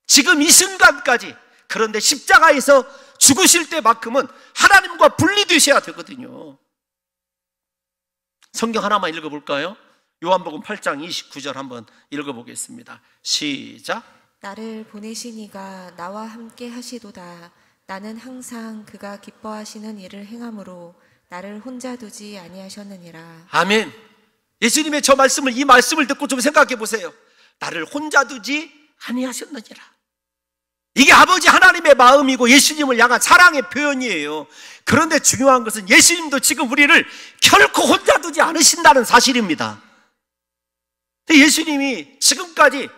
지금 이 순간까지. 그런데 십자가에서 죽으실 때만큼은 하나님과 분리되셔야 되거든요. 성경 하나만 읽어볼까요? 요한복음 8장 29절 한번 읽어보겠습니다. 시작. 나를 보내신 이가 나와 함께 하시도다. 나는 항상 그가 기뻐하시는 일을 행함으로 나를 혼자 두지 아니하셨느니라. 아멘. 예수님의 저 말씀을, 이 말씀을 듣고 좀 생각해 보세요. 나를 혼자 두지 아니하셨느니라. 이게 아버지 하나님의 마음이고 예수님을 향한 사랑의 표현이에요. 그런데 중요한 것은 예수님도 지금 우리를 결코 혼자 두지 않으신다는 사실입니다. 예수님이 지금까지,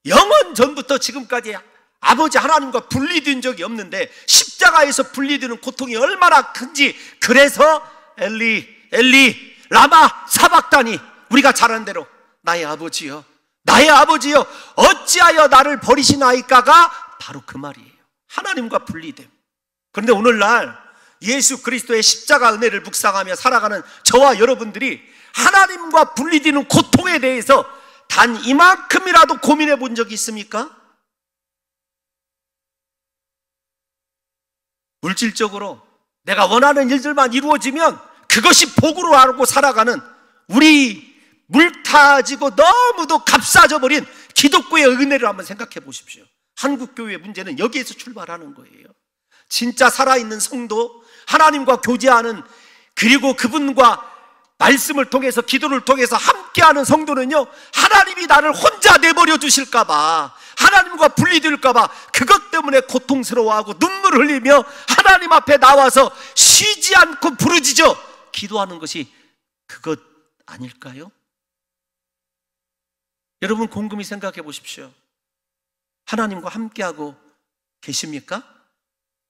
영원 전부터 지금까지 아버지 하나님과 분리된 적이 없는데 십자가에서 분리되는 고통이 얼마나 큰지, 그래서 엘리 엘리 라마 사박다니, 우리가 잘 아는 대로 나의 아버지여, 나의 아버지여 어찌하여 나를 버리시나이까가 바로 그 말이에요. 하나님과 분리됨. 그런데 오늘날 예수 그리스도의 십자가 은혜를 묵상하며 살아가는 저와 여러분들이 하나님과 분리되는 고통에 대해서 단 이만큼이라도 고민해 본 적이 있습니까? 물질적으로 내가 원하는 일들만 이루어지면 그것이 복으로 알고 살아가는 우리 물타지고 너무도 값싸져 버린 기독교의 은혜를 한번 생각해 보십시오. 한국교회의 문제는 여기에서 출발하는 거예요. 진짜 살아있는 성도, 하나님과 교제하는, 그리고 그분과 말씀을 통해서, 기도를 통해서 함께하는 성도는요, 하나님이 나를 혼자 내버려 두실까봐, 하나님과 분리될까봐 그것 때문에 고통스러워하고 눈물 흘리며 하나님 앞에 나와서 쉬지 않고 부르짖어 기도하는 것이 그것 아닐까요? 여러분 곰곰이 생각해 보십시오. 하나님과 함께하고 계십니까?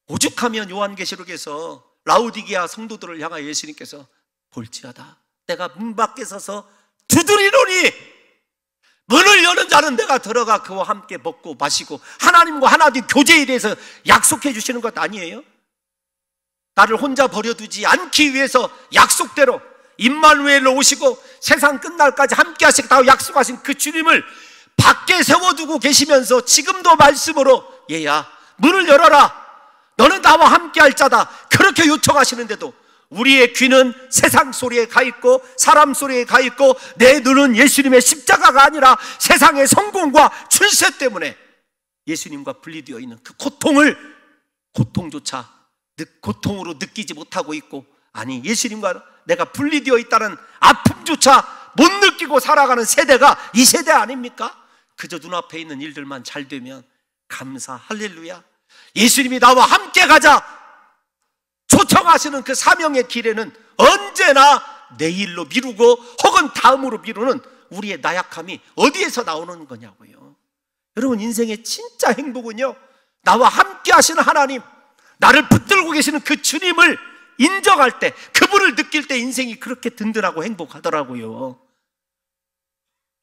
오죽하면 요한계시록에서 라우디게아 성도들을 향하여 예수님께서 볼지어다 내가 문 밖에 서서 두드리노니 문을 여는 자는 내가 들어가 그와 함께 먹고 마시고, 하나님과 하나님 교제에 대해서 약속해 주시는 것 아니에요? 나를 혼자 버려두지 않기 위해서 약속대로 임마누엘로 오시고 세상 끝날까지 함께 하시겠다고 약속하신 그 주님을 밖에 세워두고 계시면서 지금도 말씀으로 얘야 문을 열어라, 너는 나와 함께 할 자다, 그렇게 요청하시는데도 우리의 귀는 세상 소리에 가 있고 사람 소리에 가 있고 내 눈은 예수님의 십자가가 아니라 세상의 성공과 출세 때문에 예수님과 분리되어 있는 그 고통조차 고통으로 느끼지 못하고 있고, 아니 예수님과 내가 분리되어 있다는 아픔조차 못 느끼고 살아가는 세대가 이 세대 아닙니까? 그저 눈앞에 있는 일들만 잘 되면 감사, 할렐루야. 예수님이 나와 함께 가자 초청하시는 그 사명의 길에는 언제나 내일로 미루고 혹은 다음으로 미루는 우리의 나약함이 어디에서 나오는 거냐고요. 여러분 인생의 진짜 행복은요, 나와 함께 하시는 하나님, 나를 붙들고 계시는 그 주님을 인정할 때, 그분을 느낄 때 인생이 그렇게 든든하고 행복하더라고요.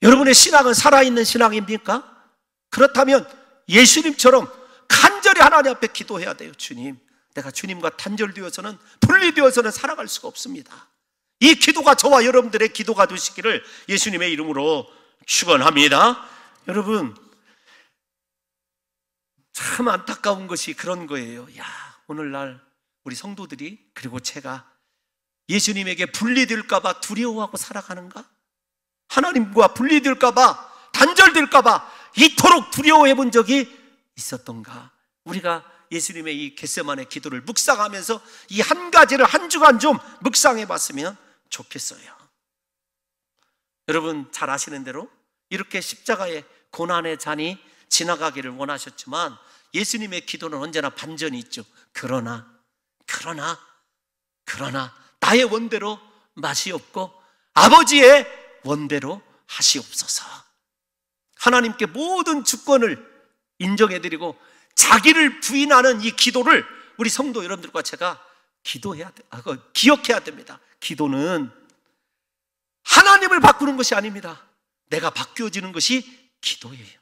여러분의 신앙은 살아있는 신앙입니까? 그렇다면 예수님처럼 간절히 하나님 앞에 기도해야 돼요. 주님, 내가 주님과 단절되어서는, 분리되어서는 살아갈 수가 없습니다. 이 기도가 저와 여러분들의 기도가 되시기를 예수님의 이름으로 축원합니다. 여러분 참 안타까운 것이 그런 거예요. 오늘날 우리 성도들이, 그리고 제가 예수님에게 분리될까봐 두려워하고 살아가는가? 하나님과 분리될까봐, 단절될까봐 이토록 두려워해 본 적이 있었던가? 우리가 예수님의 이 겟세마네 기도를 묵상하면서 이 한 가지를 한 주간 좀 묵상해 봤으면 좋겠어요. 여러분 잘 아시는 대로 이렇게 십자가의 고난의 잔이 지나가기를 원하셨지만 예수님의 기도는 언제나 반전이 있죠. 그러나 나의 원대로 맛이 없고 아버지의 원대로 하시옵소서. 하나님께 모든 주권을 인정해드리고 자기를 부인하는 이 기도를 우리 성도 여러분들과 제가 기억해야 됩니다. 기도는 하나님을 바꾸는 것이 아닙니다. 내가 바뀌어지는 것이 기도예요.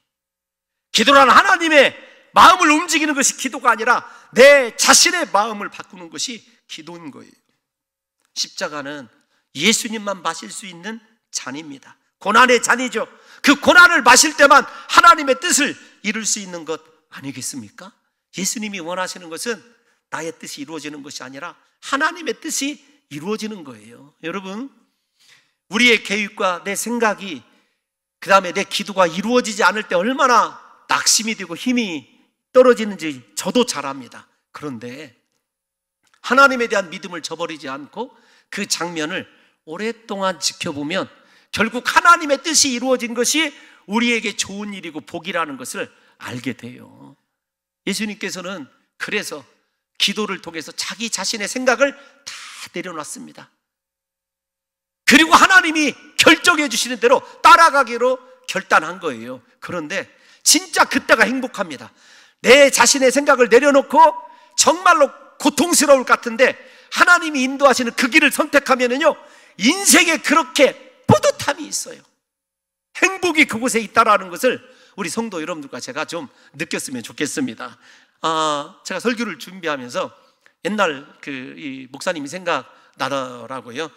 기도란 하나님의 마음을 움직이는 것이 기도가 아니라 내 자신의 마음을 바꾸는 것이 기도인 거예요. 십자가는 예수님만 마실 수 있는 잔입니다. 고난의 잔이죠. 그 고난을 마실 때만 하나님의 뜻을 이룰 수 있는 것 아니겠습니까? 예수님이 원하시는 것은 나의 뜻이 이루어지는 것이 아니라 하나님의 뜻이 이루어지는 거예요. 여러분, 우리의 계획과 내 생각이, 그 다음에 내 기도가 이루어지지 않을 때 얼마나 낙심이 되고 힘이 떨어지는지 저도 잘 압니다. 그런데 하나님에 대한 믿음을 저버리지 않고 그 장면을 오랫동안 지켜보면 결국 하나님의 뜻이 이루어진 것이 우리에게 좋은 일이고 복이라는 것을 알게 돼요. 예수님께서는 그래서 기도를 통해서 자기 자신의 생각을 다 내려놨습니다. 그리고 하나님이 결정해 주시는 대로 따라가기로 결단한 거예요. 그런데 진짜 그때가 행복합니다. 내 자신의 생각을 내려놓고 정말로 고통스러울 것 같은데 하나님이 인도하시는 그 길을 선택하면은요, 인생에 그렇게 뿌듯함이 있어요. 행복이 그곳에 있다라는 것을 우리 성도 여러분들과 제가 좀 느꼈으면 좋겠습니다. 제가 설교를 준비하면서 옛날 이 목사님이 생각나더라고요.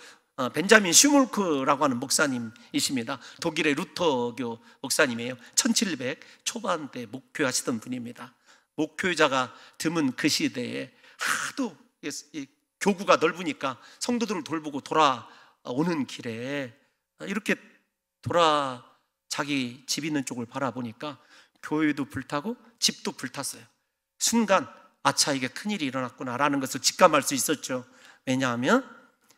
벤자민 슈물크라고 하는 목사님이십니다. 독일의 루터교 목사님이에요. 1700 초반대 목회하시던 분입니다. 목회자가 드문 그 시대에 하도 교구가 넓으니까 성도들을 돌보고 돌아오는 길에 이렇게 자기 집 있는 쪽을 바라보니까 교회도 불타고 집도 불탔어요. 순간 아차, 이게 큰일이 일어났구나라는 것을 직감할 수 있었죠. 왜냐하면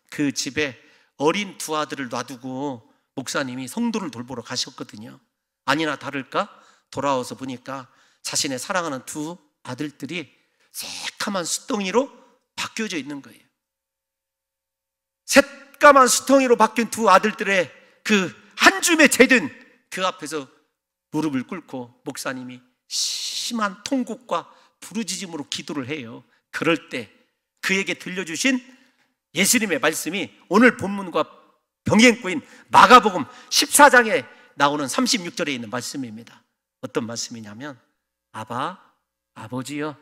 그 집에 어린 두 아들을 놔두고 목사님이 성도를 돌보러 가셨거든요. 아니나 다를까 돌아와서 보니까 자신의 사랑하는 두 아들들이 새까만 수덩이로 바뀌어져 있는 거예요. 새까만 수덩이로 바뀐 두 아들들의 그 한 줌에 재든 그 앞에서 무릎을 꿇고 목사님이 심한 통곡과 부르짖음으로 기도를 해요. 그럴 때 그에게 들려주신 예수님의 말씀이 오늘 본문과 병행구인 마가복음 14장에 나오는 36절에 있는 말씀입니다. 어떤 말씀이냐면 아버지여,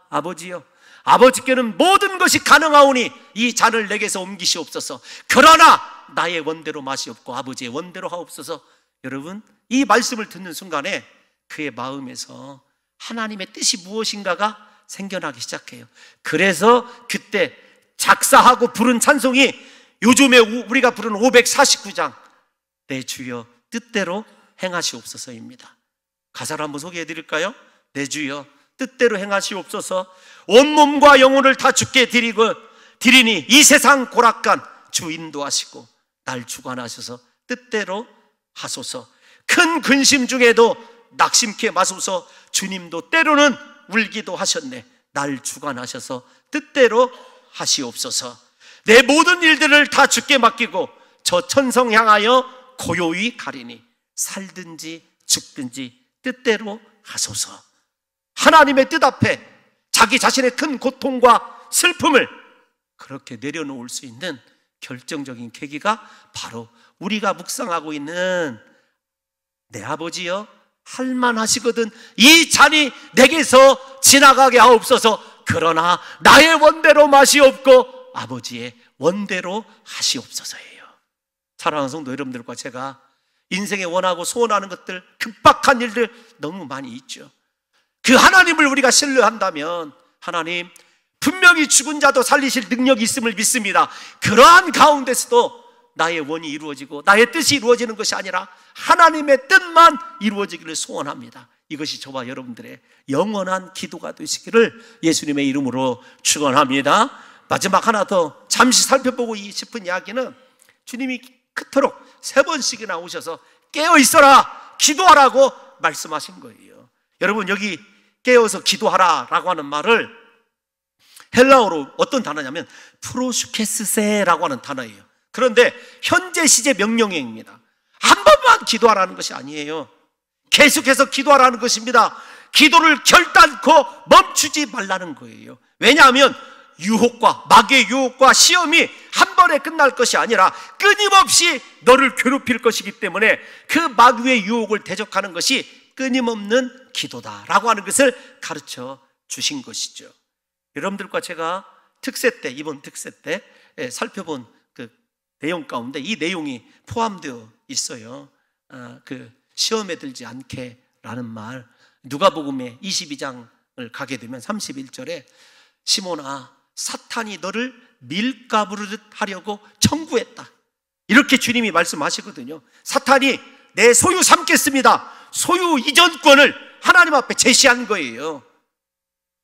아버지여, 아버지께는 모든 것이 가능하오니 이 잔을 내게서 옮기시옵소서. 그러나 나의 원대로 마시옵고 아버지의 원대로 하옵소서. 여러분, 이 말씀을 듣는 순간에 그의 마음에서 하나님의 뜻이 무엇인가가 생겨나기 시작해요. 그래서 그때 작사하고 부른 찬송이 요즘에 우리가 부르는 549장 내 주여 뜻대로 행하시옵소서입니다. 가사를 한번 소개해 드릴까요? 내 주여 뜻대로 행하시옵소서. 온몸과 영혼을 다 주께 드리니 이 세상 고락간 주 인도하시고 날 주관하셔서 뜻대로 하소서. 큰 근심 중에도 낙심케 마소서. 주님도 때로는 울기도 하셨네. 날 주관하셔서 뜻대로 하시옵소서. 내 모든 일들을 다 주께 맡기고 저 천성 향하여 고요히 가리니 살든지 죽든지 뜻대로 하소서. 하나님의 뜻 앞에 자기 자신의 큰 고통과 슬픔을 그렇게 내려놓을 수 있는 결정적인 계기가 바로 우리가 묵상하고 있는 내 아버지여 할만하시거든 이 잔이 내게서 지나가게 하옵소서. 그러나 나의 원대로 마시옵고 아버지의 원대로 하시옵소서예요. 사랑하는 성도 여러분들과 제가 인생에 원하고 소원하는 것들, 급박한 일들 너무 많이 있죠. 그 하나님을 우리가 신뢰한다면 하나님 분명히 죽은 자도 살리실 능력이 있음을 믿습니다. 그러한 가운데서도 나의 원이 이루어지고 나의 뜻이 이루어지는 것이 아니라 하나님의 뜻만 이루어지기를 소원합니다. 이것이 저와 여러분들의 영원한 기도가 되시기를 예수님의 이름으로 축원합니다. 마지막 하나 더 잠시 살펴보고 싶은 이야기는 주님이 그토록 3번씩이나 오셔서 깨어 있어라 기도하라고 말씀하신 거예요. 여러분, 여기 깨어서 기도하라라고 하는 말을 헬라어로 어떤 단어냐면 프로슈케스세라고 하는 단어예요. 그런데 현재 시제 명령형입니다. 한 번만 기도하라는 것이 아니에요. 계속해서 기도하라는 것입니다. 기도를 결단코 멈추지 말라는 거예요. 왜냐하면 유혹과 마귀의 유혹과 시험이 한 번에 끝날 것이 아니라 끊임없이 너를 괴롭힐 것이기 때문에 그 마귀의 유혹을 대적하는 것이 끊임없는 기도다라고 하는 것을 가르쳐 주신 것이죠. 여러분들과 제가 특세 때, 이번 특세 때 살펴본 그 내용 가운데 이 내용이 포함되어 있어요. 그 시험에 들지 않게라는 말, 누가복음의 22장을 가게 되면 31절에 시몬아, 사탄이 너를 밀가부르듯 하려고 청구했다, 이렇게 주님이 말씀하시거든요. 사탄이 내 소유 삼겠습니다, 소유 이전권을 하나님 앞에 제시한 거예요.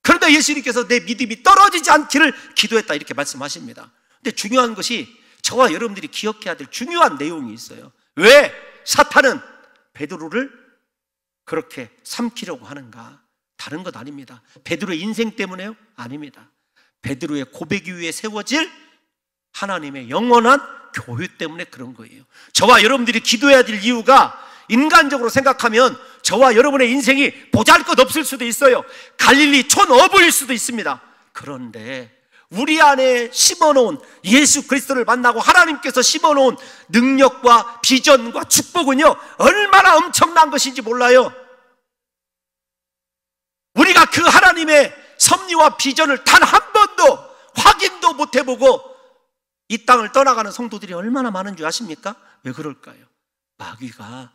그런데 예수님께서 내 믿음이 떨어지지 않기를 기도했다, 이렇게 말씀하십니다. 근데 중요한 것이 저와 여러분들이 기억해야 될 중요한 내용이 있어요. 왜 사탄은 베드로를 그렇게 삼키려고 하는가? 다른 것 아닙니다. 베드로의 인생 때문에요? 아닙니다. 베드로의 고백 위에 세워질 하나님의 영원한 교회 때문에 그런 거예요. 저와 여러분들이 기도해야 될 이유가, 인간적으로 생각하면 저와 여러분의 인생이 보잘것없을 수도 있어요. 갈릴리 촌어부일 수도 있습니다. 그런데 우리 안에 심어놓은 예수 그리스도를 만나고 하나님께서 심어놓은 능력과 비전과 축복은요, 얼마나 엄청난 것인지 몰라요. 우리가 그 하나님의 섭리와 비전을 단 한 번도 확인도 못 해보고 이 땅을 떠나가는 성도들이 얼마나 많은 줄 아십니까? 왜 그럴까요? 마귀가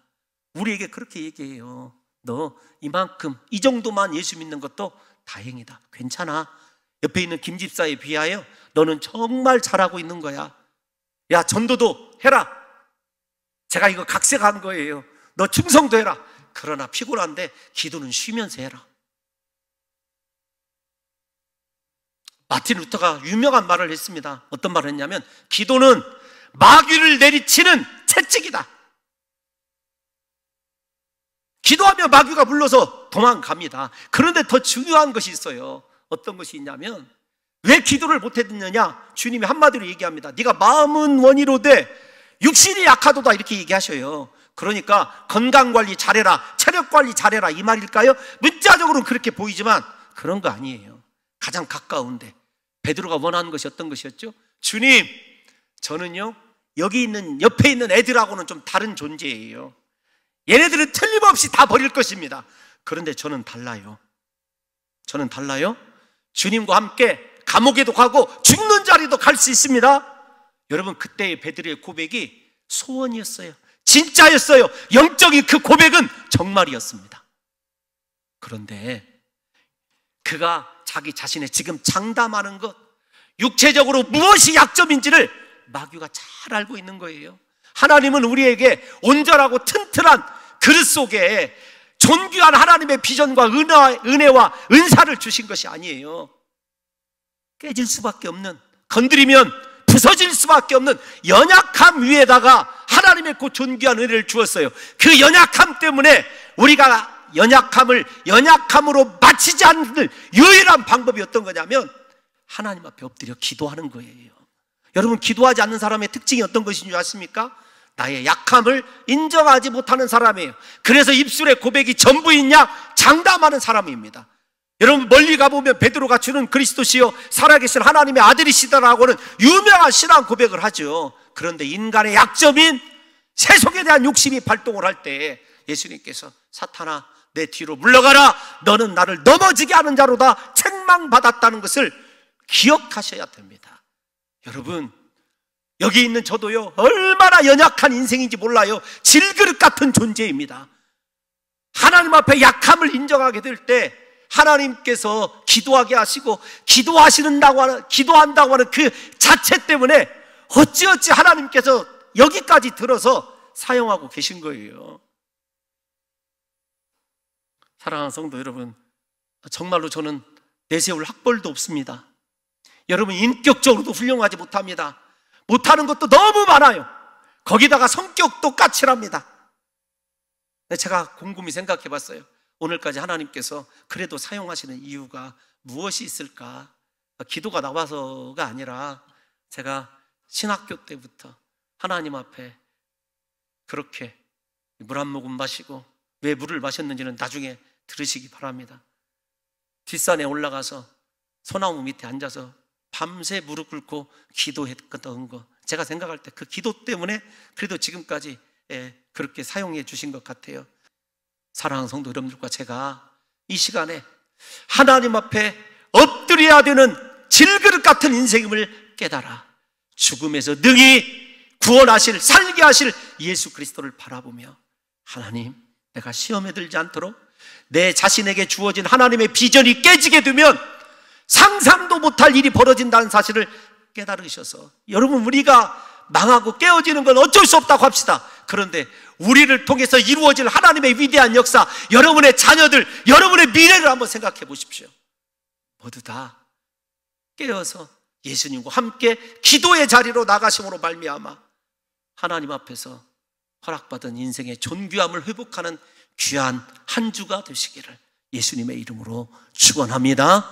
우리에게 그렇게 얘기해요. 너 이만큼, 이 정도만 예수 믿는 것도 다행이다, 괜찮아, 옆에 있는 김 집사에 비하여 너는 정말 잘하고 있는 거야. 야, 전도도 해라, 제가 이거 각색한 거예요. 너 충성도 해라. 그러나 피곤한데 기도는 쉬면서 해라. 마틴 루터가 유명한 말을 했습니다. 어떤 말을 했냐면, 기도는 마귀를 내리치는 채찍이다. 기도하면 마귀가 물러서 도망갑니다. 그런데 더 중요한 것이 있어요. 어떤 것이 있냐면, 왜 기도를 못했느냐? 주님이 한마디로 얘기합니다. 네가 마음은 원이로되 육신이 약하도다, 이렇게 얘기하셔요. 그러니까 건강관리 잘해라, 체력관리 잘해라, 이 말일까요? 문자적으로는 그렇게 보이지만 그런 거 아니에요. 가장 가까운데 베드로가 원하는 것이 어떤 것이었죠? 주님, 저는요, 여기 있는, 옆에 있는 애들하고는 좀 다른 존재예요. 얘네들은 틀림없이 다 버릴 것입니다. 그런데 저는 달라요. 저는 달라요. 주님과 함께 감옥에도 가고 죽는 자리도 갈 수 있습니다. 여러분, 그때의 베드로의 고백이 소원이었어요. 진짜였어요. 영적인 그 고백은 정말이었습니다. 그런데 그가 자기 자신의 지금 장담하는 것, 육체적으로 무엇이 약점인지를 마귀가 잘 알고 있는 거예요. 하나님은 우리에게 온전하고 튼튼한 그릇 속에 존귀한 하나님의 비전과 은혜와 은사를 주신 것이 아니에요. 깨질 수밖에 없는, 건드리면 부서질 수밖에 없는 연약함 위에다가 하나님의 그 존귀한 은혜를 주었어요. 그 연약함 때문에 우리가 연약함을 연약함으로 마치지 않는 유일한 방법이 어떤 거냐면, 하나님 앞에 엎드려 기도하는 거예요. 여러분, 기도하지 않는 사람의 특징이 어떤 것인 줄 아십니까? 나의 약함을 인정하지 못하는 사람이에요. 그래서 입술에 고백이 전부이냐 장담하는 사람입니다. 여러분, 멀리 가보면 베드로가 주는 그리스도시요 살아계신 하나님의 아들이시다라고는 유명한 신앙 고백을 하죠. 그런데 인간의 약점인 세속에 대한 욕심이 발동을 할 때 예수님께서, 사탄아, 내 뒤로 물러가라, 너는 나를 넘어지게 하는 자로다 책망받았다는 것을 기억하셔야 됩니다. 여러분, 여기 있는 저도요, 얼마나 연약한 인생인지 몰라요. 질그릇 같은 존재입니다. 하나님 앞에 약함을 인정하게 될 때 하나님께서 기도하게 하시고 기도한다고 하는 그 자체 때문에 어찌어찌 하나님께서 여기까지 들어서 사용하고 계신 거예요. 사랑하는 성도 여러분, 정말로 저는 내세울 학벌도 없습니다. 여러분, 인격적으로도 훌륭하지 못합니다. 못하는 것도 너무 많아요. 거기다가 성격도 까칠합니다. 제가 곰곰이 생각해 봤어요. 오늘까지 하나님께서 그래도 사용하시는 이유가 무엇이 있을까? 기도가 나와서가 아니라 제가 신학교 때부터 하나님 앞에 그렇게 물 한 모금 마시고, 왜 물을 마셨는지는 나중에 들으시기 바랍니다. 뒷산에 올라가서 소나무 밑에 앉아서 밤새 무릎 꿇고 기도했던 거, 제가 생각할 때 그 기도 때문에 그래도 지금까지 그렇게 사용해 주신 것 같아요. 사랑하는 성도 여러분들과 제가 이 시간에 하나님 앞에 엎드려야 되는 질그릇 같은 인생임을 깨달아 죽음에서 능히 구원하실, 살게 하실 예수 그리스도를 바라보며, 하나님, 내가 시험에 들지 않도록 내 자신에게 주어진 하나님의 비전이 깨지게 되면 상상도 못할 일이 벌어진다는 사실을 깨달으셔서, 여러분, 우리가 망하고 깨어지는 건 어쩔 수 없다고 합시다. 그런데 우리를 통해서 이루어질 하나님의 위대한 역사, 여러분의 자녀들, 여러분의 미래를 한번 생각해 보십시오. 모두 다 깨어서 예수님과 함께 기도의 자리로 나가심으로 말미암아 하나님 앞에서 허락받은 인생의 존귀함을 회복하는 귀한 한 주가 되시기를 예수님의 이름으로 축원합니다.